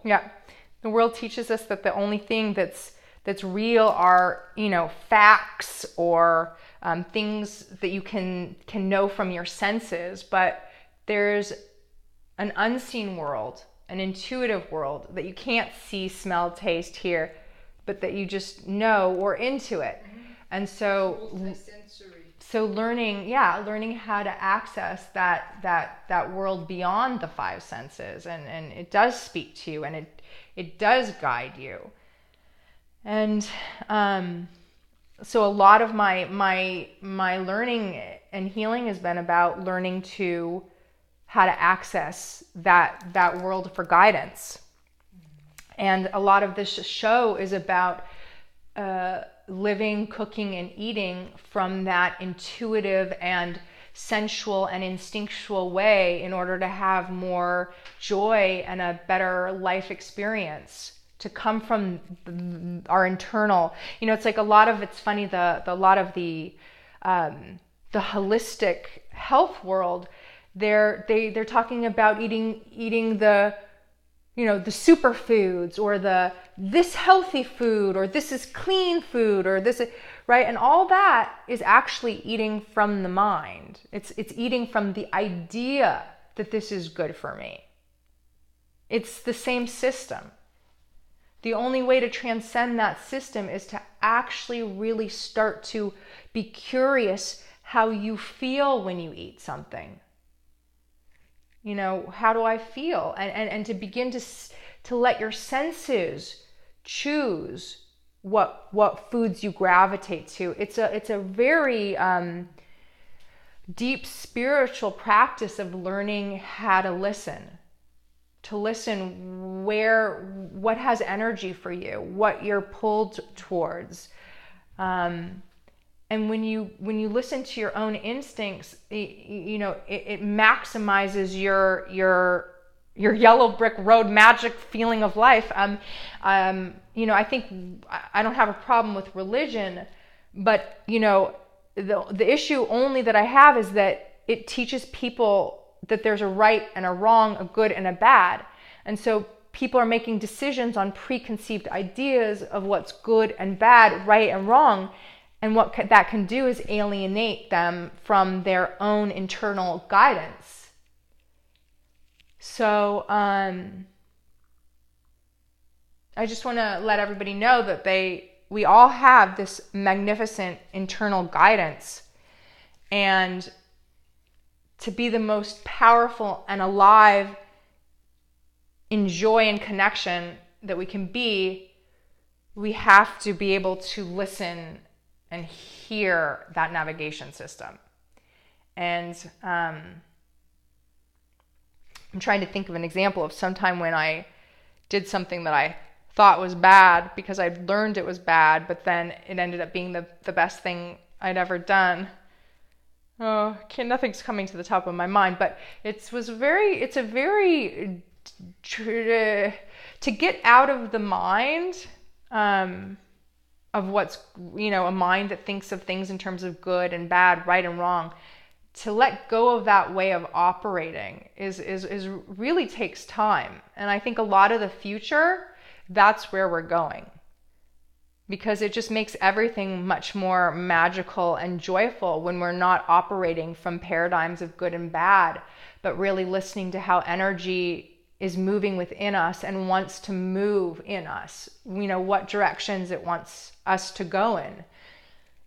Yeah. The world teaches us that the only thing that's real are, facts or things that you can know from your senses. But there's an unseen world, an intuitive world that you can't see, smell, taste, hear, but that you just know or into it. And so learning how to access that world beyond the five senses, and it does speak to you, and it does guide you. And so a lot of my learning and healing has been about learning to how to access that world for guidance. And a lot of this show is about living, cooking, and eating from that intuitive and sensual and instinctual way in order to have more joy and a better life experience, to come from our internal. It's like it's funny, a lot of the holistic health world, they're talking about eating the the superfoods, or this healthy food, or this is clean food, or this is right, and all that is actually eating from the mind. It's eating from the idea that this is good for me. It's the same system. The only way to transcend that system is to actually really start to be curious how you feel when you eat something. How do I feel? And to begin to let your senses choose what foods you gravitate to. It's a very deep spiritual practice of learning how to listen what has energy for you, what you're pulled towards. And when you listen to your own instincts, it maximizes your yellow brick road magic feeling of life. I think I don't have a problem with religion, but the issue only that I have is that it teaches people that there's a right and a wrong, a good and a bad, and so people are making decisions on preconceived ideas of what's good and bad, right and wrong. And what that can do is alienate them from their own internal guidance. So I just want to let everybody know that we all have this magnificent internal guidance, and to be the most powerful and alive in joy and connection that we can be, we have to be able to listen and hear that navigation system. And I'm trying to think of an example of sometime when I did something that I thought was bad because I'd learned it was bad, but then it ended up being the best thing I'd ever done. Nothing's coming to the top of my mind, but to get out of the mind, of what's, a mind that thinks of things in terms of good and bad, right and wrong, to let go of that way of operating is really takes time. And I think a lot of the future, that's where we're going, because it just makes everything much more magical and joyful when we're not operating from paradigms of good and bad, but really listening to how energy is moving within us and wants to move in us, what directions it wants us to go in.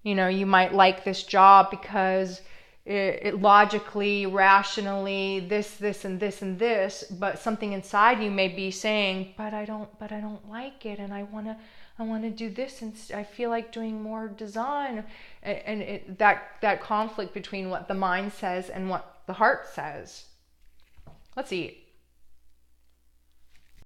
You might like this job because it logically, rationally, this, and this, and this, but something inside you may be saying, but I don't like it, and I want to do this, and I feel like doing more design. And that conflict between what the mind says and what the heart says. Let's eat.